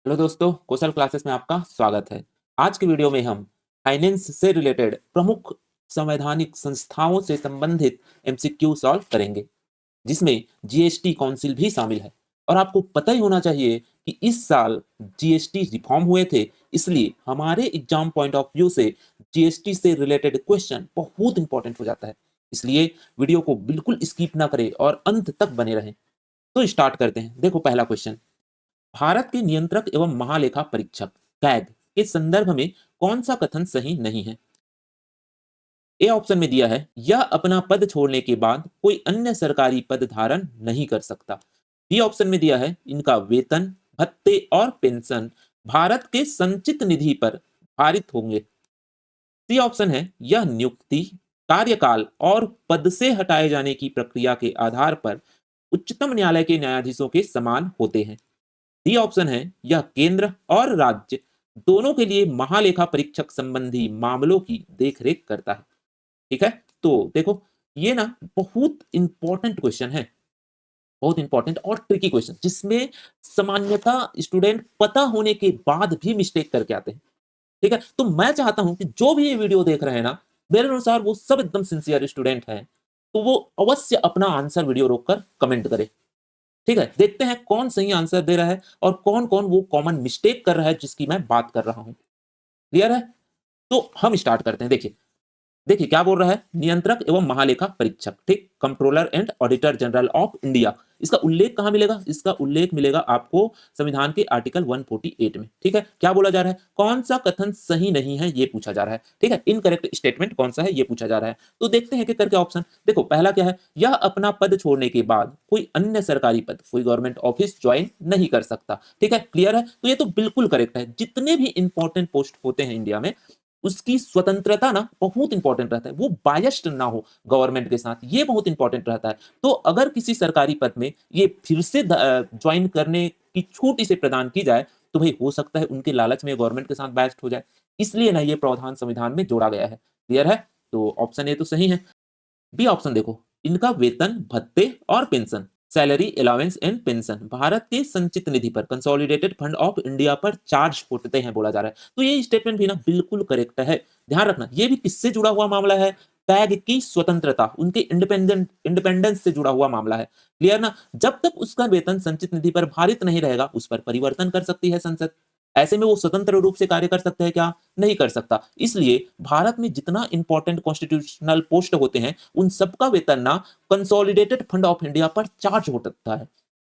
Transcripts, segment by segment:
Hello दोस्तों, कौशल classes में आपका स्वागत है। आज की वीडियो में हम फाइनेंस से रिलेटेड प्रमुख संवैधानिक संस्थाओं से संबंधित एमसीक्यू सॉल्व करेंगे, जिसमें जीएसटी काउंसिल भी शामिल है। और आपको पता ही होना चाहिए कि इस साल जीएसटी रिफॉर्म हुए थे, इसलिए हमारे एग्जाम पॉइंट ऑफ व्यू से जीएसटी से रिलेटेड क्वेश्चन बहुत इंपॉर्टेंट हो जाता है। इसलिए वीडियो को बिल्कुल स्किप ना करें और अंत तक बने रहें। तो स्टार्ट करते हैं। देखो, पहला क्वेश्चन, भारत के नियंत्रक एवं महालेखा परीक्षक कैग के संदर्भ में कौन सा कथन सही नहीं है? ए ऑप्शन में दिया है, यह अपना पद छोड़ने के बाद कोई अन्य सरकारी पद धारण नहीं कर सकता। बी ऑप्शन में दिया है, इनका वेतन, भत्ते और पेंशन भारत के संचित निधि पर भारित होंगे। सी ऑप्शन है, यह नियुक्ति, कार्यकाल और पद से हटाए जाने की प्रक्रिया के आधार पर उच्चतम न्यायालय के न्यायाधीशों के समान होते हैं। डी ऑप्शन है, यह केंद्र और राज्य दोनों के लिए महालेखा परीक्षक संबंधी मामलों की देखरेख करता है। ठीक है, तो देखो, ये ना बहुत इंपॉर्टेंट क्वेश्चन है, बहुत इंपॉर्टेंट और ट्रिकी क्वेश्चन, जिसमें सामान्यता स्टूडेंट पता होने के बाद भी मिस्टेक करके आते हैं। ठीक है, तो मैं चाहता हूं कि जो भी ये वीडियो देख रहे हैं ना, मेरे अनुसार वो सब एकदम सिंसियर स्टूडेंट हैं, तो वो अवश्य अपना आंसर वीडियो रोककर कमेंट करे। ठीक है, देखते हैं कौन सही आंसर दे रहा है और कौन कौन वो कॉमन मिस्टेक कर रहा है जिसकी मैं बात कर रहा हूं। क्लियर है? तो हम स्टार्ट करते हैं। देखिए, देखिए क्या बोल रहा है, नियंत्रक एवं महालेखा परीक्षक, ठीक, controller and auditor general of India. इसका उल्लेख कहां मिलेगा? इसका उल्लेख मिलेगा आपको संविधान के आर्टिकल 148 में। ठीक है, क्या बोला जा रहा है, कौन सा कथन सही नहीं है ये पूछा जा रहा है। ठीक है, इनकरेक्ट स्टेटमेंट कौन सा है ये पूछा जा रहा है। तो देखते हैं कि करके ऑप्शन। देखो, पहला क्या है, यह अपना पद छोड़ने के बाद कोई अन्य सरकारी पद, कोई गवर्नमेंट ऑफिस ज्वाइन नहीं कर सकता। ठीक है, क्लियर है? तो ये तो बिल्कुल करेक्ट है। जितने भी इंपॉर्टेंट पोस्ट होते हैं इंडिया में, उसकी स्वतंत्रता ना बहुत इंपॉर्टेंट रहता है, वो बायस्ड ना हो गवर्नमेंट के साथ, ये बहुत इंपॉर्टेंट रहता है। तो अगर किसी सरकारी पद में ये फिर से ज्वाइन करने की छूट इसे प्रदान की जाए, तो भाई हो सकता है उनके लालच में गवर्नमेंट के साथ बायस्ड हो जाए। इसलिए ना ये प्रावधान संविधान में जोड़ा गया है। क्लियर है? तो ऑप्शन ए तो सही है। बी ऑप्शन देखो, इनका वेतन, भत्ते और pension, salary, allowance and pension Bharat के संचित निधि पर, कंसोलिडेटेड फंड ऑफ इंडिया पर चार्ज होते हैं बोला जा रहा है। तो ये स्टेटमेंट भी ना बिल्कुल करेक्ट है। ध्यान रखना, ये भी किससे जुड़ा हुआ मामला है? टैग की स्वतंत्रता, उनके इंडिपेंडेंस से जुड़ा हुआ मामला है। क्लियर ना? जब तक उसका वेतन संचित निधि पर भारित नहीं रहेगा, उस पर परिवर्तन कर सकती है संसद। ऐसे में वो स्वतंत्र रूप से कार्य कर सकते हैं क्या? नहीं कर सकता। इसलिए भारत में जितना इंपॉर्टेंट कॉन्स्टिट्यूशनल पोस्ट होते हैं, उन सबका वेतन ना कंसोलिडेटेड फंड ऑफ इंडिया पर चार्ज होता है।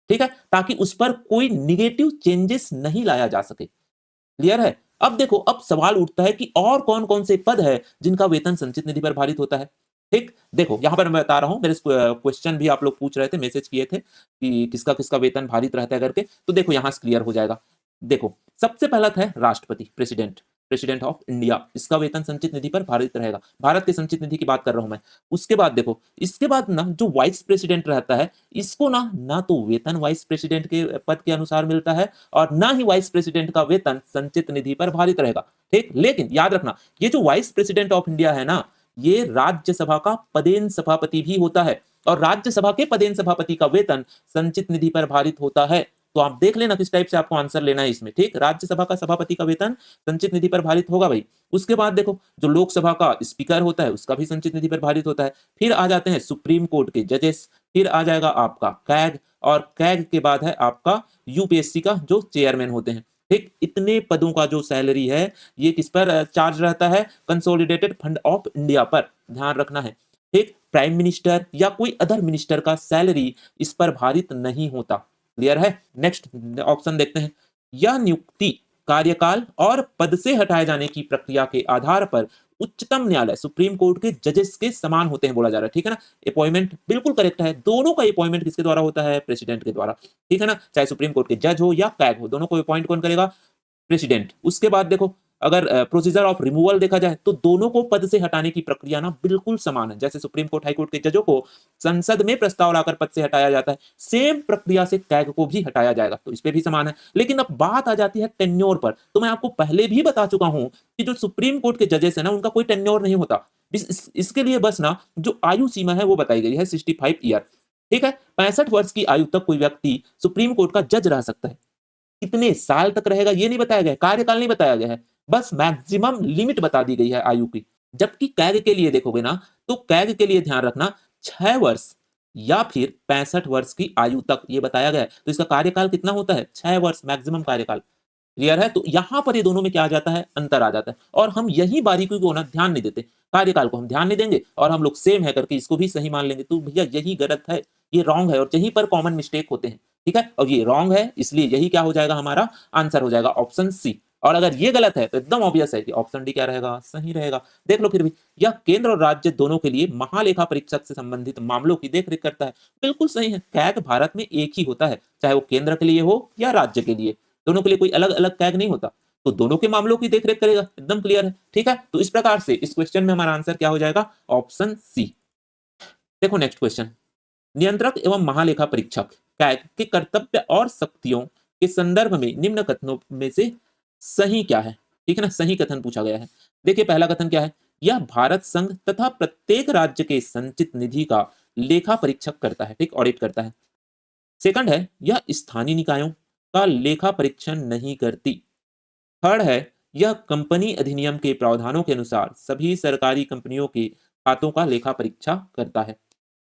ठीक है, ताकि उस पर कोई निगेटिव चेंजेस नहीं लाया जा सके। क्लियर है? अब देखो, अब सवाल उठता है कि और कौन-कौन से पद है जिनका वेतन संचित निधि पर भारित होता है। ठीक? देखो, यहां पर मैं बता रहा हूं, मेरे क्वेश्चन भी आप लोग पूछ रहे थे, मैसेज किए थे कि किसका-किसका वेतन भारित रहता है करके। तो देखो, यहां से क्लियर हो जाएगा। देखो, सबसे पहला है राष्ट्रपति, प्रेसिडेंट, प्रेसिडेंट ऑफ इंडिया, इसका वेतन संचित निधि पर भारित रहेगा। भारत के संचित निधि की बात कर रहा हूं मैं। उसके बाद देखो, इसके बाद ना जो वाइस प्रेसिडेंट रहता है, इसको ना ना तो वेतन वाइस प्रेसिडेंट के पद के अनुसार मिलता है और ना ही वाइस प्रेसिडेंट का वेतन संचित निधि पर भारित रहेगा। ठीक, लेकिन याद रखना, ये जो वाइस प्रेसिडेंट ऑफ इंडिया है ना, ये राज्यसभा का पदेन सभापति भी होता है और राज्यसभा के पदेन सभापति का वेतन संचित निधि पर भारित होता है। तो आप देख लेना किस टाइप से आपको आंसर लेना है इसमें। ठीक, राज्यसभा का सभापति का वेतन संचित निधि पर भारित होगा भाई। उसके बाद देखो, जो लोकसभा का स्पीकर होता है, उसका भी संचित निधि पर भारित होता है। फिर आ जाते हैं सुप्रीम कोर्ट के जजेस, फिर आ जाएगा आपका कैग, और कैग के बाद है आपका यूपीएससी का जो चेयरमैन होते हैं। ठीक, इतने पदों का जो सैलरी है, ये किस पर चार्ज रहता है? कंसोलिडेटेड फंड ऑफ इंडिया पर। ध्यान रखना है। ठीक, प्राइम मिनिस्टर या कोई अदर मिनिस्टर का सैलरी इस पर भारित नहीं होता। क्लियर है? नेक्स्ट ऑप्शन देखते हैं, यह नियुक्ति, कार्यकाल और पद से हटाए जाने की प्रक्रिया के आधार पर उच्चतम न्यायालय, सुप्रीम कोर्ट के जजेस के समान होते हैं बोला जा रहा है। ठीक है ना? अपॉइंटमेंट बिल्कुल करेक्ट है। दोनों का अपॉइंटमेंट किसके द्वारा होता है? प्रेसिडेंट के द्वारा। ठीक है ना? चाहे सुप्रीम कोर्ट के जज हो या कैग हो, दोनों को अपॉइंट कौन करेगा? प्रेसिडेंट। उसके बाद देखो, अगर प्रोसीजर ऑफ रिमूवल देखा जाए, तो दोनों को पद से हटाने की प्रक्रिया ना बिल्कुल समान है। जैसे सुप्रीम कोर्ट, हाई कोर्ट के जजों को संसद में प्रस्ताव लाकर पद से हटाया जाता है, सेम प्रक्रिया से कैग को भी हटाया जाएगा। तो इस पे भी समान है। लेकिन अब बात आ जाती है टेन्योर पर। तो मैं आपको पहले भी बता चुका हूं कि जो सुप्रीम कोर्ट के जजेस है ना, उनका कोई टेन्योर नहीं होता। इसके लिए बस ना जो आयु सीमा है वो बताई गई है, 65 ईयर। ठीक है, 65 वर्ष की आयु तक कोई व्यक्ति सुप्रीम कोर्ट का जज रह सकता है। कितने साल तक रहेगा ये नहीं बताया गया है, कार्यकाल नहीं बताया गया है, बस मैक्सिमम लिमिट बता दी गई है आयु की। जबकि कैग के लिए देखोगे ना, तो कैग के लिए ध्यान रखना 6 वर्ष या फिर 65 वर्ष की आयु तक ये बताया गया है। तो इसका कार्यकाल कितना होता है? 6 वर्ष मैक्सिमम कार्यकाल। क्लियर है? तो यहाँ पर ये दोनों में क्या आ जाता है? अंतर आ जाता है और हम यही बारीकी को ना ध्यान नहीं देते। कार्यकाल को हम ध्यान नहीं देंगे और हम लोग सेम है करके इसको भी सही मान लेंगे। तो भैया यही गलत है, ये रॉन्ग है और यहीं पर कॉमन मिस्टेक होते हैं। ठीक है? और ये रॉन्ग है इसलिए यही क्या हो जाएगा हमारा आंसर हो जाएगा ऑप्शन सी। और अगर ये गलत है तो एकदम ऑब्वियस है कि ऑप्शन डी क्या रहेगा? सही रहेगा। देख लो फिर भी, यह केंद्र और राज्य दोनों के लिए महालेखा परीक्षक से संबंधित मामलों की देख-रेख करता है। बिल्कुल सही है। कैग भारत में एक ही होता है, चाहे वो केंद्र के लिए हो या राज्य के लिए। दोनों के लिए कोई अलग-अलग कैग नहीं होता। तो दोनों के मामलों की देख-रेख करेगा, एकदम क्लियर है। ठीक है? तो इस प्रकार से इस क्वेश्चन में हमारा आंसर क्या हो जाएगा? Option C. देखो नेक्स्ट क्वेश्चन। नियंत्रक एवं महालेखा परीक्षक कैग के कर्तव्य और शक्तियों के संदर्भ में निम्न कथनों में से सही क्या है? ठीक है ना? सही कथन पूछा गया है। देखिए पहला कथन क्या है? यह भारत संघ तथा प्रत्येक राज्य के संचित निधि का लेखा परीक्षक करता है, ठीक? ऑडिट करता है। सेकंड है, यह स्थानीय निकायों का लेखा परीक्षण नहीं करती। थर्ड है, यह कंपनी अधिनियम के प्रावधानों के अनुसार सभी सरकारी कंपनियों के खातों का लेखा परीक्षा करता है।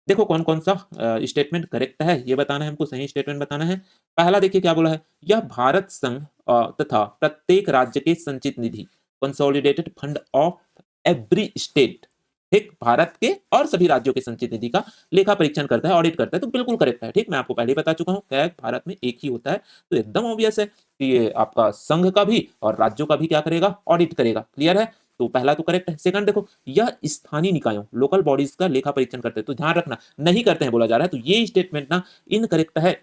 देखो कौन-कौन सा स्टेटमेंट करेक्ट है, ये बताना है हमको, सही स्टेटमेंट बताना है। पहला देखिए क्या बोला है, यह भारत संघ तथा प्रत्येक राज्य के संचित निधि, consolidated fund of every state, ठीक? भारत के और सभी राज्यों के संचित निधि का लेखा परीक्षण करता है, ऑडिट करता है, तो बिल्कुल करेक्ट है, ठीक? मैं आपको पहले ही बता चुका हूँ, कैग भारत में एक ही होता है, तो एकदम ऑब्वियस है कि ये आपका संघ का भी और राज्यों का भी क्या करेगा? ऑडिट करेगा। क्लियर है? तो पहला तो करेक्ट है। सेकंड देखो, यह स्थानीय निकायों, लोकल बॉडीज का लेखा परीक्षण करते हैं, तो ध्यान रखना नहीं करते हैं बोला जा रहा है, तो ये स्टेटमेंट ना इनकरेक्ट है।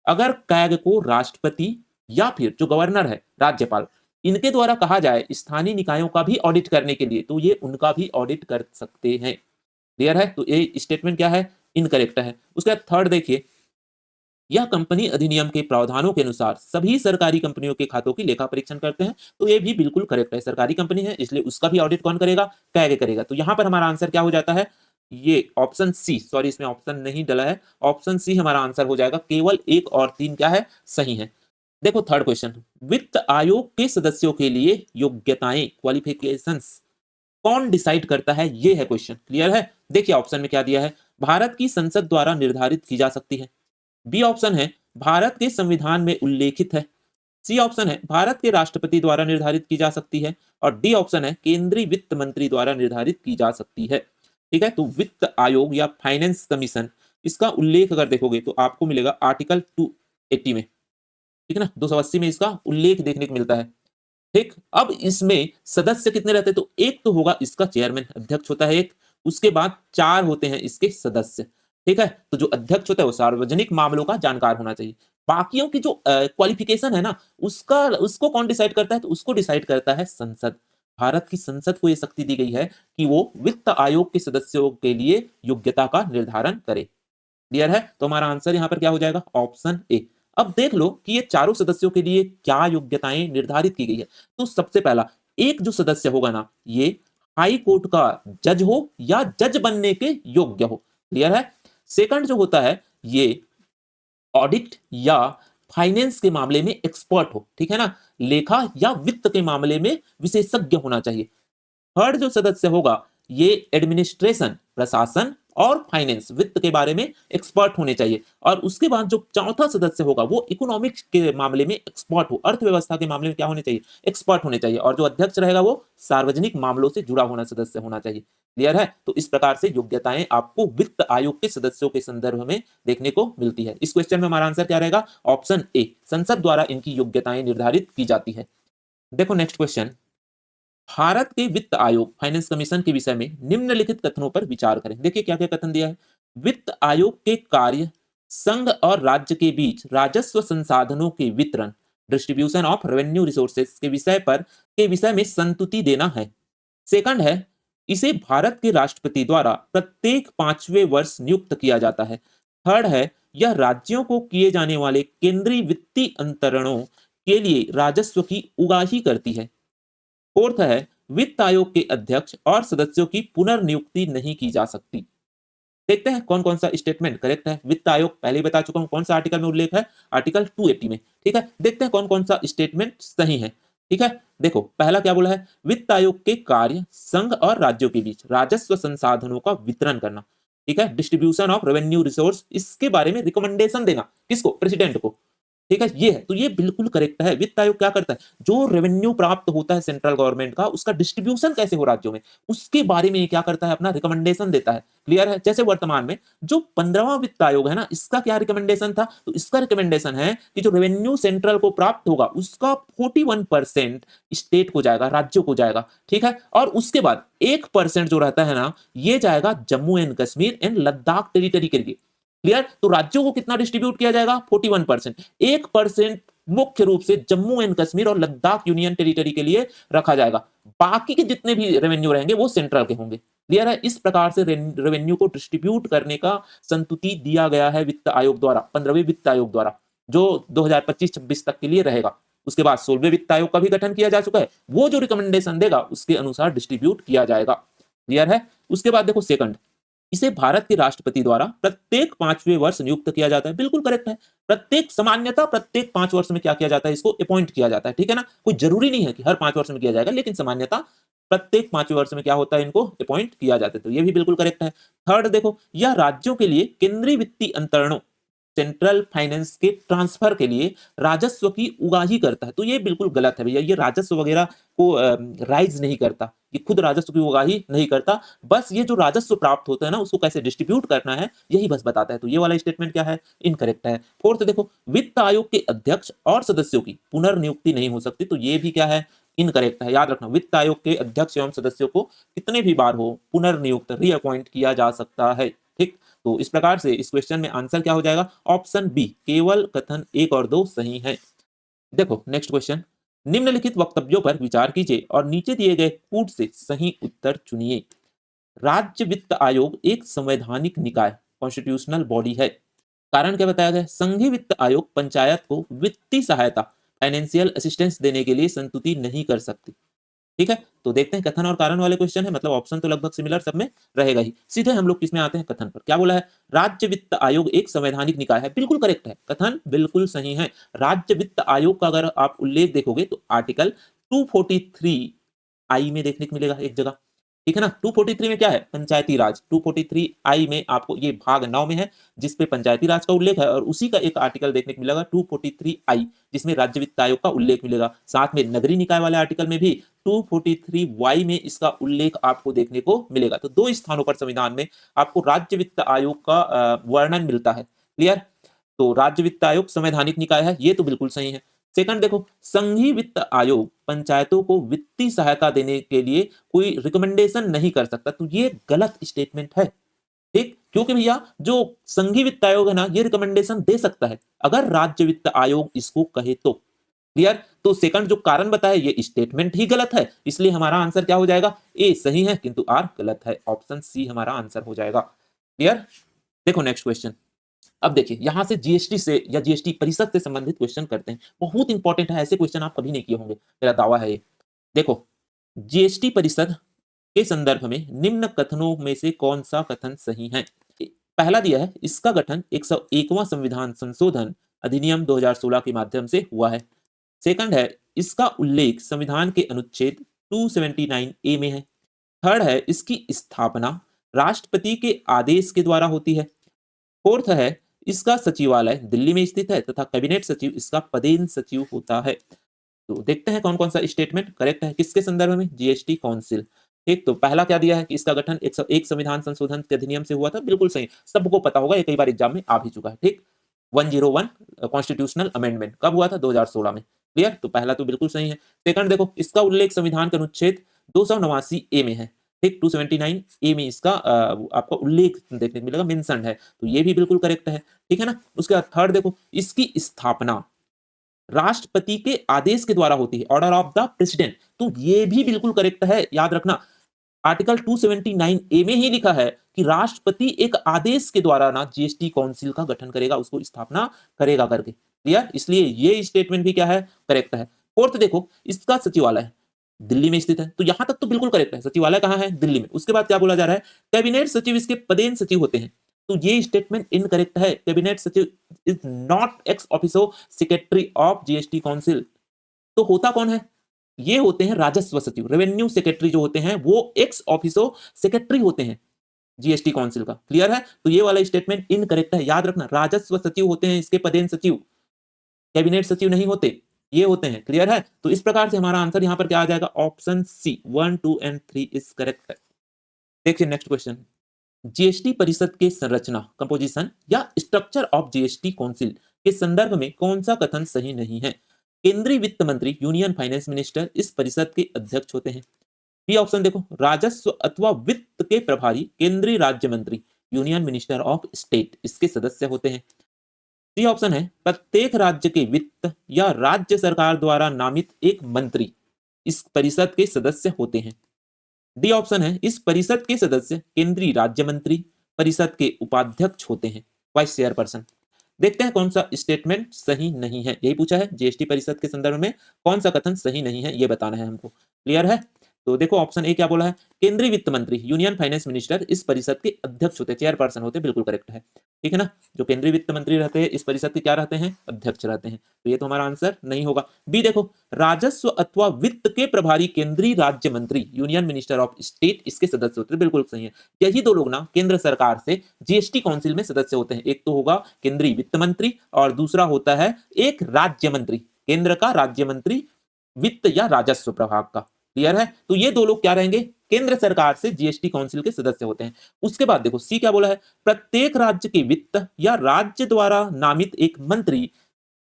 अगर कैग को राष्ट्रपति या फिर जो गवर्नर है, राज्यपाल, इनके द्वारा कहा जाए स्थानीय निकायों का भी ऑडिट करने के लिए, तो ये उनका भी ऑडिट कर सकते हैं। क्लियर है? तो ये स्टेटमेंट क्या है? इनकरेक्ट है। उसके बाद थर्ड देखिए, यह कंपनी अधिनियम के प्रावधानों के अनुसार सभी सरकारी कंपनियों के खातों की लेखा परीक्षण करते हैं, तो ये भी बिल्कुल करेक्ट है। सरकारी कंपनी है इसलिए उसका भी ऑडिट कौन करेगा? कैग करेगा। तो यहाँ पर हमारा आंसर क्या हो जाता है? ये ऑप्शन सी, सॉरी इसमें ऑप्शन नहीं डला है, ऑप्शन सी हमारा आंसर हो जाएगा। केवल 1 और 3 क्या है? सही है। देखो थर्ड क्वेश्चन, वित्त आयोग के सदस्यों के लिए योग्यताएं, क्वालिफिकेशंस कौन डिसाइड करता है? ये है क्वेश्चन। क्लियर है? देखिए ऑप्शन में क्या दिया है, भारत की संसद द्वारा निर्धारित की जा सकती है। बी ऑप्शन है, भारत के संविधान में उल्लेखित है। सी ऑप्शन है, भारत के राष्ट्रपति द्वारा निर्धारित की जा सकती है। और डी ऑप्शन है, केंद्रीय वित्त मंत्री द्वारा निर्धारित की जा सकती है। ठीक है? तो वित्त आयोग या फाइनेंस कमीशन, इसका उल्लेख अगर देखोगे तो आपको मिलेगा आर्टिकल 280 में। ठीक है ना? 280 में इसका उल्लेख देखने को मिलता है। ठीक? अब इसमें सदस्य कितने रहते हैं? तो एक तो होगा इसका चेयरमैन, अध्यक्ष होता है एक, उसके बाद 4 होते हैं इसके सदस्य। ठीक है? तो जो अध्यक्ष होता है वो सार्वजनिक मामलों का जानकार होना चाहिए। बाकियों की जो क्वालिफिकेशन है ना, उसका उसको कौन डिसाइड करता है? तो उसको डिसाइड करता है संसद। भारत की संसद को ये शक्ति दी गई है कि वो वित्त आयोग के सदस्यों के लिए योग्यता का निर्धारण करे। क्लियर है? तो हमारा आंसर यहाँ पर क्या हो जाएगा? Option A. अब देख लो कि ये चारों सदस्यों के लिए क्या योग्यताएं निर्धारित की गई है। तो सबसे पहला, एक जो सदस्य होगा ना, ये हाई कोर्ट का जज हो या जज बनने के योग्य हो। क्लियर है? सेकंड जो होता है, ये ऑडिट या फाइनेंस के मामले में एक्सपर्ट हो। ठीक है ना? लेखा या वित्त के मामले में विशेषज्ञ होना चाहिए। थर्ड जो सदस्य होगा, ये एडमिनिस्ट्रेशन, प्रशासन और फाइनेंस, वित्त के बारे में एक्सपर्ट होने चाहिए। और उसके बाद जो चौथा सदस्य होगा, वो इकोनॉमिक्स के मामले में एक्सपर्ट हो, अर्थव्यवस्था के मामले में क्या होने चाहिए? एक्सपर्ट होने चाहिए। और जो अध्यक्ष रहेगा वो सार्वजनिक मामलों से जुड़ा होना सदस्य होना चाहिए। क्लियर है? तो इस प्रकार से योग्यताएं आपको वित्त आयोग के सदस्यों के संदर्भ में देखने को मिलती है। इस क्वेश्चन में हमारा आंसर क्या रहेगा? ऑप्शन ए, संसद द्वारा इनकी योग्यताएं निर्धारित की जाती है। देखो नेक्स्ट क्वेश्चन, भारत के वित्त आयोग, फाइनेंस कमीशन के विषय में निम्नलिखित कथनों पर विचार करें। देखिए क्या क्या कथन दिया है। वित्त आयोग के कार्य संघ और राज्य के बीच राजस्व संसाधनों के वितरण, डिस्ट्रीब्यूशन ऑफ रेवेन्यू रिसोर्सेज के विषय में संतुति देना है। सेकंड है, इसे भारत के राष्ट्रपति द्वारा प्रत्येक 5वें वर्ष नियुक्त किया जाता है। थर्ड है, यह राज्यों को किए जाने वाले केंद्रीय वित्तीय अंतरणों के लिए राजस्व की उगाही करती है। फोर्थ है, वित्त आयोग के अध्यक्ष और सदस्यों की पुनर्नियुक्ति नहीं की जा सकती। देखते हैं कौन कौन सा स्टेटमेंट करेक्ट है। वित्त आयोग पहले ही बता चुका हूं कौन सा आर्टिकल में उल्लेख है, आर्टिकल 280 में। ठीक है, देखते हैं कौन कौन सा स्टेटमेंट सही है। ठीक है, देखो पहला क्या बोला है, वित्त आयोग के कार्य संघ और राज्यों के बीच राजस्व संसाधनों का वितरण करना। ठीक है, डिस्ट्रीब्यूशन ऑफ रेवेन्यू रिसोर्स, इसके बारे में रिकमेंडेशन देना, किसको, प्रेसिडेंट को। ठीक है, ये है, तो ये बिल्कुल करेक्ट है। वित्त आयोग क्या करता है, जो रेवेन्यू प्राप्त होता है सेंट्रल गवर्नमेंट का, उसका डिस्ट्रीब्यूशन कैसे हो राज्यों में, उसके बारे में ये क्या करता है, अपना रिकमेंडेशन देता है। क्लियर है। जैसे वर्तमान में जो 15वां वित्त आयोग है ना, इसका क्या रिकमेंडेशन था, तो इसका रिकमेंडेशन है कि जो रेवेन्यू सेंट्रल को प्राप्त होगा उसका 41% स्टेट को जाएगा, राज्यों को जाएगा। ठीक है, और उसके बाद 1% जो रहता है ना, ये जाएगा Jammu and Kashmir and Ladakh territory के लिए। क्लियर, तो राज्यों को कितना डिस्ट्रीब्यूट किया जाएगा, 41%। 1% मुख्य रूप से जम्मू एंड कश्मीर और लद्दाख यूनियन टेरिटरी के लिए रखा जाएगा। बाकी के जितने भी रेवेन्यू रहेंगे वो सेंट्रल के होंगे। क्लियर है। इस प्रकार से रेवेन्यू को डिस्ट्रीब्यूट करने का संतुति दिया गया है वित्त आयोग द्वारा, 15वें वित्त आयोग द्वारा, जो 2025-26 तक के लिए रहेगा। उसके बाद 16वें वित्त आयोग का भी गठन किया जा चुका है, वो जो रिकमेंडेशन देगा उसके अनुसार डिस्ट्रीब्यूट किया जाएगा। क्लियर है। उसके बाद देखो सेकंड, इसे भारत के राष्ट्रपति द्वारा प्रत्येक 5वें वर्ष नियुक्त किया जाता है। बिल्कुल करेक्ट है। प्रत्येक सामान्यतः प्रत्येक 5 वर्ष में क्या किया जाता है, इसको अपॉइंट किया जाता है। ठीक है ना, कोई जरूरी नहीं है कि हर 5 वर्ष में किया जाएगा, लेकिन सामान्यतः प्रत्येक 5वें वर्ष में क्या होता है, इनको अपॉइंट किया जाता है। तो ये भी बिल्कुल करेक्ट है। थर्ड देखो, यह राज्यों के लिए केंद्रीय वित्तीय अंतरणों, सेंट्रल फाइनेंस के ट्रांसफर के लिए राजस्व की उगाही करता है। तो ये बिल्कुल गलत है भैया, ये राजस्व वगैरह को राइज नहीं करता, ये खुद राजस्व की उगाही नहीं करता। बस ये जो राजस्व प्राप्त होता है ना, उसको कैसे डिस्ट्रीब्यूट करना है, यही बस बताता है। तो ये वाला स्टेटमेंट क्या है, इनकरेक्ट है। फोर्थ देखो, वित्त आयोग के अध्यक्ष और सदस्यों की पुनर्नियुक्ति नहीं हो सकती। तो ये भी क्या है, इनकरेक्ट है। याद रखना, वित्त आयोग के अध्यक्ष एवं सदस्यों को कितने भी बार हो पुनर्नियुक्त, रीअपॉइंट किया जा सकता है। ठीक, तो इस प्रकार से इस क्वेश्चन में आंसर क्या हो जाएगा, ऑप्शन बी, केवल कथन 1 और 2 सही है। देखो नेक्स्ट क्वेश्चन, निम्नलिखित वक्तव्यों पर विचार कीजिए और नीचे दिए गए कूट से सही उत्तर चुनिए। राज्य वित्त आयोग एक संवैधानिक निकाय, कॉन्स्टिट्यूशनल बॉडी है। कारण क्या बताया गया, संघीय वित्त आयोग पंचायत को वित्तीय सहायता, फाइनेंशियल असिस्टेंस देने के लिए संतुति नहीं कर सकती। ठीक है, तो देखते हैं, कथन और कारण वाले क्वेश्चन है, मतलब ऑप्शन तो लगभग सिमिलर सब में रहेगा ही। सीधे हम लोग किसमें आते हैं, कथन पर। क्या बोला है, राज्य वित्त आयोग एक संवैधानिक निकाय है। बिल्कुल करेक्ट है, कथन बिल्कुल सही है। राज्य वित्त आयोग का अगर आप उल्लेख देखोगे तो आर्टिकल 243 आई में देखने को मिलेगा एक जगह। ठीक है ना, 243 में क्या है, पंचायती राज। 243 आई में आपको ये भाग 9 में है, जिसपे पंचायती राज का उल्लेख है, और उसी का एक आर्टिकल देखने को मिलेगा 243 आई, जिसमें राज्य वित्त आयोग का उल्लेख मिलेगा। साथ में नगरीय निकाय वाले आर्टिकल में भी 243 वाई में इसका उल्लेख आपको देखने को मिलेगा। तो 2 स्थानों पर संविधान में आपको राज्य वित्त आयोग का वर्णन मिलता है। क्लियर, तो राज्य वित्त आयोग संवैधानिक निकाय है, ये तो बिल्कुल सही है। सेकंड देखो, संघीय वित्त आयोग पंचायतों को वित्तीय सहायता देने के लिए कोई रिकमेंडेशन नहीं कर सकता। तो ये गलत स्टेटमेंट है। ठीक, क्योंकि भैया जो संघीय वित्त आयोग है ना, ये रिकमेंडेशन दे सकता है अगर राज्य वित्त आयोग इसको कहे तो। क्लियर, तो सेकंड जो कारण बताया ये स्टेटमेंट ही गलत है, इसलिए हमारा आंसर क्या हो जाएगा, ए सही है किंतु आर गलत है। ऑप्शन सी हमारा आंसर हो जाएगा। क्लियर, देखो नेक्स्ट क्वेश्चन। अब देखिए, यहां से जीएसटी से या जीएसटी परिषद से संबंधित क्वेश्चन करते हैं। बहुत इंपॉर्टेंट है, ऐसे क्वेश्चन आप कभी नहीं किए होंगे, मेरा दावा है ये। देखो, जीएसटी परिषद के संदर्भ में निम्न कथनों में से कौन सा कथन सही है। पहला दिया है, इसका गठन 101वां संविधान संशोधन अधिनियम 2016 के माध्यम से हुआ है। सेकंड है, इसका उल्लेख संविधान के अनुच्छेद 279 ए में है। थर्ड है, इसकी स्थापना राष्ट्रपति के आदेश के द्वारा होती है। फोर्थ है, इसका सचिवालय दिल्ली में स्थित है तथा कैबिनेट सचिव इसका पदेन सचिव होता है। तो देखते हैं कौन कौन सा स्टेटमेंट करेक्ट है, किसके संदर्भ में, जीएसटी काउंसिल। ठीक, तो पहला क्या दिया है कि इसका गठन 101 संविधान संशोधन के अधिनियम से हुआ था। बिल्कुल सही, सबको पता होगा, ये कई बार एग्जाम में आ भी चुका है। ठीक, 101 कॉन्स्टिट्यूशनल अमेंडमेंट कब हुआ था, 2016 में। क्लियर, तो पहला तो बिल्कुल सही है। सेकंड देखो, इसका उल्लेख संविधान के अनुच्छेद 289 ए में है। ठीक, 279 ए में इसका आपका उल्लेख देखने को मिलेगा, मेंशन है। तो ये भी बिल्कुल करेक्ट है। ठीक है ना, उसके बाद थर्ड देखो, इसकी स्थापना राष्ट्रपति के आदेश के द्वारा होती है, ऑर्डर ऑफ द प्रेसिडेंट। तो ये भी बिल्कुल करेक्ट है। याद रखना, आर्टिकल 279 ए में ही लिखा है कि राष्ट्रपति एक आदेश के द्वारा ना जीएसटी काउंसिल का गठन करेगा, उसको स्थापना करेगा करके। क्लियर, इसलिए ये स्टेटमेंट भी क्या है, करेक्ट है। फोर्थ देखो, इसका सचिवालय दिल्ली में स्थित है। तो यहां तक तो बिल्कुल करेक्ट है, सचिवालय कहाँ है? दिल्ली में। उसके बाद क्या बोला जा रहा है? कैबिनेट सचिव इसके पदेन सचिव होते हैं। तो ये स्टेटमेंट इनकरेक्ट है। कैबिनेट सचिव is not x officio secretary of GST council. तो होता कौन है? ये होते हैं राजस्व सचिव, रेवेन्यू सेक्रेटरी जो होते हैं वो एक्स ऑफिसो सेक्रेटरी होते हैं जीएसटी काउंसिल का। क्लियर है? तो ये वाला स्टेटमेंट इनकरेक्ट है, याद रखना। राजस्व सचिव होते हैं इसके पदेन सचिव, कैबिनेट सचिव नहीं होते, ये होते हैं। क्लियर है? तो इस प्रकार से हमारा आंसर यहां पर क्या आ जाएगा? Option C 1, 2 and 3 is correct है। देखिए नेक्स्ट क्वेश्चन। जीएसटी परिषद के संरचना, कंपोजिशन या स्ट्रक्चर ऑफ जीएसटी काउंसिल के संदर्भ में कौन सा कथन सही नहीं है? केंद्रीय वित्त मंत्री, यूनियन फाइनेंस मिनिस्टर इस परिषद के अध्यक्ष होते हैं। बी ऑप्शन देखो, राजस्व अथवा वित्त के प्रभारी केंद्रीय राज्य मंत्री, यूनियन मिनिस्टर ऑफ स्टेट इसके सदस्य होते हैं। सी ऑप्शन है, प्रत्येक राज्य के वित्त या राज्य सरकार द्वारा नामित एक मंत्री इस परिषद के सदस्य होते हैं। डी ऑप्शन है, इस परिषद के सदस्य केंद्रीय राज्य मंत्री परिषद के उपाध्यक्ष होते हैं, वाइस चेयरपर्सन। देखते हैं कौन सा स्टेटमेंट सही नहीं है। यही पूछा है, जीएसटी परिषद के संदर्भ में कौन सा कथन सही नहीं है, ये बताना है हमको। क्लियर है? तो देखो ऑप्शन ए क्या बोला है? केंद्रीय वित्त मंत्री, यूनियन फाइनेंस मिनिस्टर इस परिषद के अध्यक्ष होते हैं, चेयरपर्सन होते हैं, बिल्कुल करेक्ट है। ठीक है ना? जो केंद्रीय वित्त मंत्री रहते हैं इस परिषद के क्या रहते हैं? अध्यक्ष रहते हैं। तो ये तो हमारा आंसर नहीं होगा। बी देखो, राजस्व अथवा वित्त के प्रभारी केंद्रीय राज्य मंत्री, यूनियन मिनिस्टर ऑफ स्टेट इसके सदस्य होते हैं, बिल्कुल सही है। यही दो लोग ना केंद्र सरकार से जीएसटी काउंसिल में सदस्य होते हैं। एक तो होगा केंद्रीय वित्त मंत्री और दूसरा होता है एक राज्य मंत्री, केंद्र का राज्य मंत्री वित्त या राजस्व प्रभाग का। क्लियर है? तो ये दो लोग क्या रहेंगे? केंद्र सरकार से जीएसटी काउंसिल के सदस्य होते हैं। उसके बाद देखो सी क्या बोला है? प्रत्येक राज्य के वित्त या राज्य द्वारा नामित एक मंत्री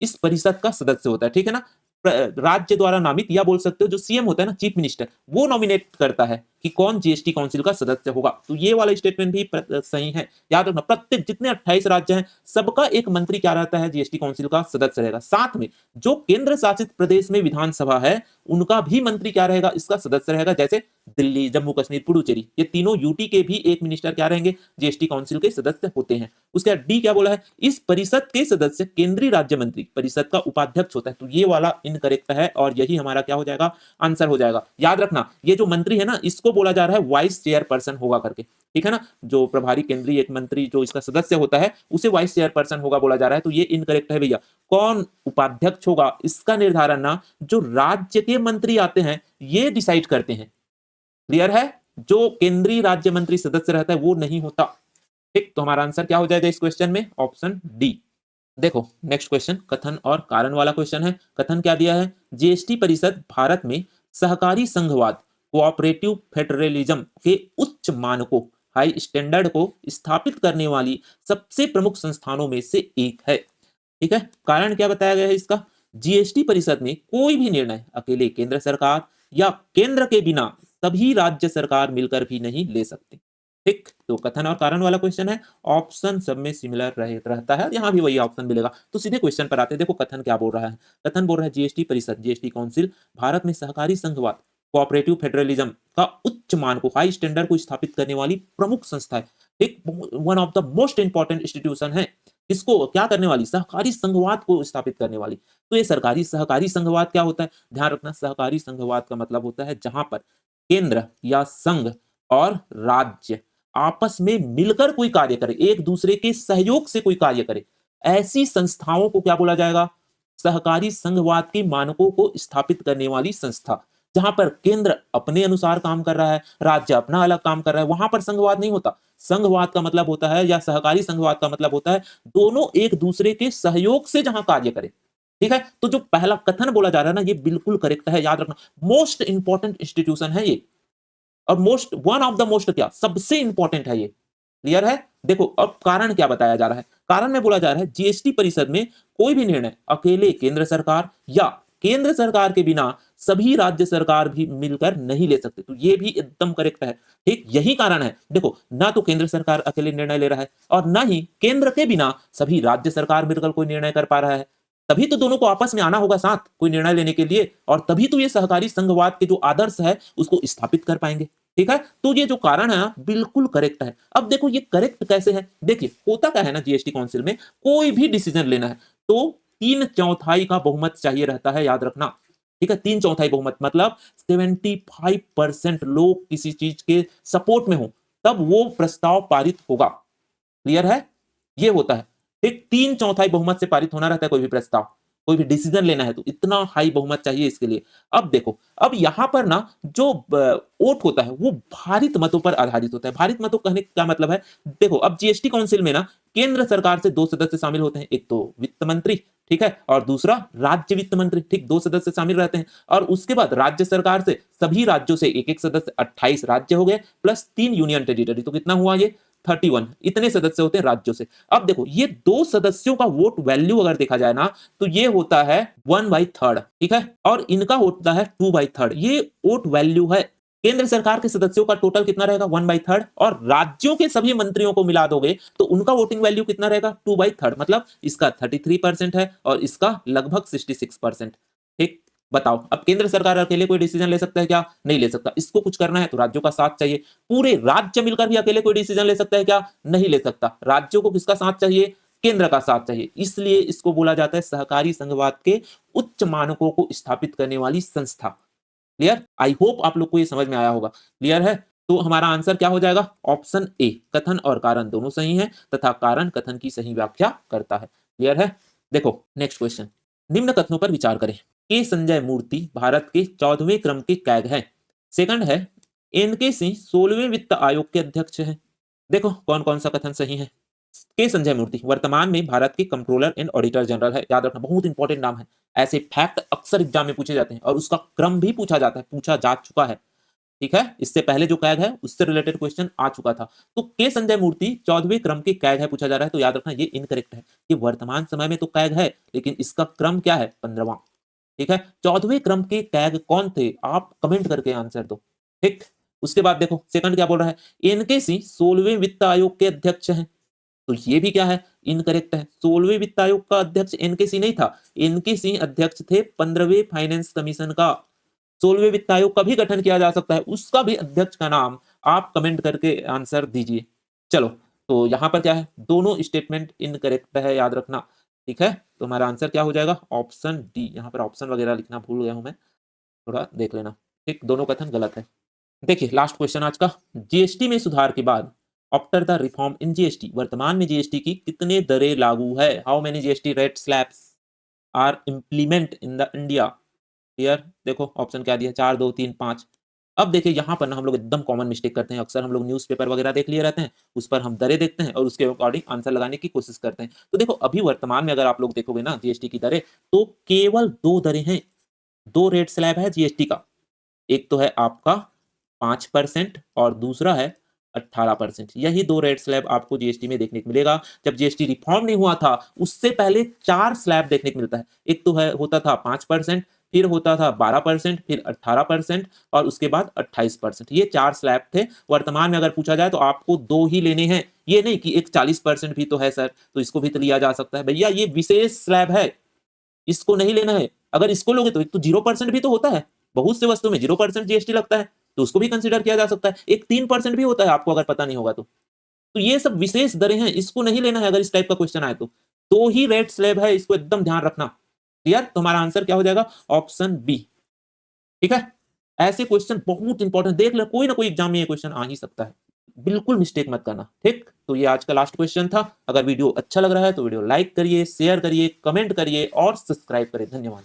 इस परिषद का सदस्य होता है। ठीक है ना? राज्य द्वारा नामित, या बोल सकते हो जो सीएम होता है ना, चीफ मिनिस्टर, वो नॉमिनेट करता है कि कौन जीएसटी काउंसिल का सदस्य होगा। तो ये वाला स्टेटमेंट भी सही है। याद रखना, प्रत्येक जितने 28 राज्य हैं सबका एक मंत्री क्या रहता है? जीएसटी काउंसिल का सदस्य रहेगा। साथ में जो केंद्र शासित प्रदेश में विधानसभा है उनका भी मंत्री क्या रहेगा? इसका सदस्य रहेगा। जैसे दिल्ली, जम्मू कश्मीर, पुडुचेरी, ये तीनों यूटी के भी एक मिनिस्टर क्या रहेंगे? जीएसटी काउंसिल के सदस्य होते हैं। उसके बाद डी क्या बोला है? इस परिषद के सदस्य केंद्रीय राज्य मंत्री परिषद का उपाध्यक्ष होता है। तो ये वाला इनकरेक्ट है और यही हमारा क्या हो जाएगा? आंसर हो जाएगा। याद रखना, ये जो मंत्री है ना इसको बोला जा रहा है वाइस चेयरपर्सन होगा करके। ठीक है ना? जो प्रभारी केंद्रीय एक मंत्री जो इसका सदस्य होता है उसे वाइस चेयरपर्सन होगा बोला जा रहा है। तो ये इनकरेक्ट है भैया। कौन उपाध्यक्ष होगा इसका निर्धारण ना जो राज्य के मंत्री आते हैं ये डिसाइड करते हैं। क्लियर है? जो केंद्रीय राज्य मंत्री सदस्य रहता है वो नहीं होता। ठीक, तो हमारा आंसर क्या हो जाएगा इस क्वेश्चन में? Option D. देखो नेक्स्ट क्वेश्चन कथन और कारण वाला क्वेश्चन है। कथन क्या दिया है? जीएसटी परिषद भारत में सहकारी संघवाद, कोऑपरेटिव फेडरलिज्म के उच्च मानकों, हाई स्टैंडर्ड को स्थापित करने वाली सबसे प्रमुख संस्थानों में से एक है। ठीक है? कारण क्या बताया गया है इसका? जीएसटी परिषद में कोई भी निर्णय अकेले केंद्र सरकार या केंद्र के बिना सभी राज्य सरकार मिलकर भी नहीं ले सकते। ठीक, तो कथन और कारण वाला क्वेश्चन है। ऑप्शन सब में सिमिलर रहता है, यहाँ भी वही ऑप्शन मिलेगा। तो सीधे क्वेश्चन पर आते हैं। देखो कथन क्या बोल रहा है? कथन बोल रहा है जीएसटी परिषद, जीएसटी काउंसिल भारत में सहकारी संघवाद, कोऑपरेटिव फेडरलिज्म का उच्च मान को, हाई स्टैंडर्ड को स्थापित करने वाली प्रमुख संस्था है। एक one of the most important institution है। इसको क्या करने वाली? सहकारी संघवाद को स्थापित करने वाली। तो ये सरकारी सहकारी संघवाद क्या होता है? ध्यान रखना, सहकारी संघवाद का मतलब होता है जहां पर केंद्र या संघ और राज्य आपस में मिलकर कोई कार्य करे, एक दूसरे के सहयोग से कोई कार्य करे, ऐसी संस्थाओं को क्या बोला जाएगा? सहकारी संघवाद के मानकों को स्थापित करने वाली संस्था। जहां पर केंद्र अपने अनुसार काम कर रहा है, राज्य अपना अलग काम कर रहा है, वहां पर संघवाद नहीं होता। संघवाद का मतलब होता है, या सहकारी संघवाद का मतलब होता है, दोनों एक दूसरे के सहयोग से जहां कार्य करें। ठीक है? तो जो पहला कथन बोला जा रहा है ना, ये बिल्कुल करेक्ट है। याद रखना, मोस्ट इंपॉर्टेंट इंस्टीट्यूशन है ये, और most one of the most, क्या सबसे इंपॉर्टेंट है ये। क्लियर है? देखो अब कारण क्या बताया जा रहा है? कारण में बोला जा रहा है जीएसटी परिषद में कोई भी निर्णय अकेले केंद्र सरकार या केंद्र सरकार के बिना सभी राज्य सरकार भी मिलकर नहीं ले सकते। तो ये भी एकदम करेक्ट है। ठीक, यही कारण है। देखो, ना तो केंद्र सरकार अकेले निर्णय ले रहा है और ना ही केंद्र के बिना सभी राज्य सरकार मिलकर कोई निर्णय कर पा रहा है। तभी तो दोनों को आपस में आना होगा साथ कोई निर्णय लेने के लिए, और तभी तो ये सहकारी संघवाद के जो आदर्श है उसको स्थापित कर पाएंगे। ठीक है? तो ये जो कारण है बिल्कुल करेक्ट है। अब देखो ये करेक्ट कैसे है? देखिए होता क्या है ना, जीएसटी काउंसिल में कोई भी डिसीजन लेना है तो 3/4 का बहुमत चाहिए रहता है। याद रखना, ठीक है, 3/4 बहुमत मतलब 75% लोग किसी चीज के सपोर्ट में हो तब वो प्रस्ताव पारित होगा। क्लियर है? ये होता है। ठीक, 3/4 बहुमत से पारित होना रहता है कोई भी प्रस्ताव, कोई भी डिसीजन लेना है तो इतना हाई बहुमत चाहिए इसके लिए। अब देखो, अब यहां पर ना जो वोट होता है वो भारित मतों पर आधारित होता है। भारित मतों कहने का क्या मतलब है, देखो अब जीएसटी काउंसिल में ना केंद्र सरकार से 2 सदस्य शामिल होते हैं, एक तो वित्त मंत्री, ठीक है, और दूसरा राज्य वित्त मंत्री, ठीक, 2 सदस्य शामिल रहते हैं। और उसके बाद राज्य सरकार से सभी राज्यों से एक एक सदस्य, 28 राज्य हो गए प्लस 3 यूनियन टेरिटरी, तो कितना हुआ ये 31, इतने सदस्य होते हैं राज्यों से। अब देखो ये 2 सदस्यों का वोट वैल्यू अगर देखा जाए ना तो ये होता है 1/3, ठीक है, और इनका होता है 2/3। ये वोट वैल्यू है। केंद्र सरकार के सदस्यों का टोटल कितना रहेगा 1/3, और राज्यों के सभी मंत्रियों को मिला दोगे तो उनका वोटिंग वैल्यू कितना रहेगा 2/3, मतलब इसका 33% है और इसका लगभग 66%। ठीक, बताओ अब केंद्र सरकार अकेले कोई डिसीजन ले सकता है क्या? नहीं ले सकता। इसको कुछ करना है तो राज्यों का साथ चाहिए। पूरे राज्य मिलकर भी अकेले कोई डिसीजन ले सकता है क्या? नहीं ले सकता। राज्यों को किसका साथ चाहिए? केंद्र का साथ चाहिए। इसलिए इसको बोला जाता है सहकारी संघवाद के उच्च मानकों को स्थापित करने वाली संस्था। क्लियर? आई होप आप लोग को ये समझ में आया होगा। क्लियर है? तो हमारा आंसर क्या हो जाएगा? ऑप्शन ए, कथन और कारण दोनों सही हैं तथा कारण कथन की सही व्याख्या करता है। क्लियर है? देखो नेक्स्ट क्वेश्चन, निम्न कथनों पर विचार करें। के संजय मूर्ति भारत के 14वें क्रम के कैग हैं। सेकंड है, एनके सिंह 16वें वित्त आयोग के अध्यक्ष हैं। देखो कौन कौन सा कथन सही है। के संजय मूर्ति वर्तमान में भारत के कंट्रोलर एंड ऑडिटर जनरल है। याद रखना, बहुत इंपॉर्टेंट नाम है। ऐसे फैक्ट अक्सर एग्जाम में पूछे जाते हैं और उसका क्रम भी पूछा जाता है, पूछा जा चुका है। ठीक है, इससे पहले जो कैग है उससे रिलेटेड क्वेश्चन आ चुका था। तो के संजय मूर्ति 14वें क्रम के कैग है पूछा जा रहा है, तो याद रखना ये इनकरेक्ट है। ये वर्तमान समय में तो कैग है लेकिन इसका क्रम क्या है? 15वां। ठीक है, 14वें क्रम के कैग कौन थे? आप कमेंट करके आंसर दो। ठीक, उसके बाद देखो सेकंड क्या बोल रहा है, एनके सिंह 16वें वित्त आयोग के अध्यक्ष हैं। तो ये भी क्या है? इनकरेक्ट है। 16वें वित्त आयोग का अध्यक्ष एनके सिंह नहीं था। एनके सिंह अध्यक्ष थे 15वें फाइनेंस कमीशन का। 16वें वित्त आयोग का भी गठन किया जा सकता है, उसका भी अध्यक्ष का नाम आप कमेंट करके आंसर दीजिए। चलो, तो यहां पर क्या है? दोनों स्टेटमेंट इनकरेक्ट है, याद रखना। ठीक है, तो हमारा आंसर क्या हो जाएगा? Option D. यहां पर ऑप्शन वगैरह लिखना भूल गया हूं मैं, थोड़ा देख लेना। ठीक, दोनों कथन गलत है। देखिए लास्ट क्वेश्चन आज का, जीएसटी में सुधार के बाद after the reform in GST वर्तमान में जीएसटी की कितने दरें लागू है? How many GST rate slabs are implement in the India? Clear? देखो ऑप्शन क्या दिया, 4, 2, 3, 5। अब देखिए यहाँ पर ना हम लोग एकदम कॉमन मिस्टेक करते हैं। अक्सर हम लोग न्यूज़पेपर वगैरह देख लिए रहते हैं, उस पर हम दरें देखते हैं और उसके अकॉर्डिंग आंसर लगाने की कोशिश करते हैं। तो देखो अभी वर्तमान में अगर आप लोग देखोगे ना जीएसटी की दरें, तो केवल 2 दरें हैं, 2 रेट स्लैब है जीएसटी का। एक तो है आपका 5% और दूसरा है 18%। यही 2 रेट स्लैब आपको जीएसटी में देखने को मिलेगा। जब जीएसटी रिफॉर्म नहीं हुआ था उससे पहले 4 स्लैब देखने को मिलता है। एक तो है होता था 5%, फिर होता था 12%, फिर 18% और उसके बाद 28%। ये 4 स्लैब थे। वर्तमान में अगर पूछा जाए तो आपको 2 ही लेने हैं। ये नहीं कि एक 40% भी तो है सर, तो इसको भी तो लिया जा सकता है। भैया ये विशेष स्लैब है, इसको नहीं लेना है। अगर इसको लोगे तो एक तो 0% भी तो होता है। बहुत से वस्तु में 0% जीएसटी लगता है, तो उसको भी कंसीडर किया जा सकता है। एक 3% भी होता है, आपको अगर पता नहीं होगा तो। तो ये सब विशेष दरें हैं, इसको नहीं लेना है अगर इस टाइप का क्वेश्चन आए तो। 2 ही रेट स्लैब है, इसको एकदम ध्यान रखना। क्लियर? तो हमारा आंसर क्या हो जाएगा? Option B. ठीक है? ऐसे क्वेश्चन बहुत इंपॉर्टेंट, देख ले कोई ना कोई एग्जाम में ये क्वेश्चन आ ही सकता है। बिल्कुल मिस्टेक मत करना। ठीक? तो ये आज का लास्ट क्वेश्चन था। अगर वीडियो अच्छा लग रहा है तो वीडियो लाइक करिए, शेयर करिए, कमेंट करिए और सब्सक्राइब करिए। धन्यवाद।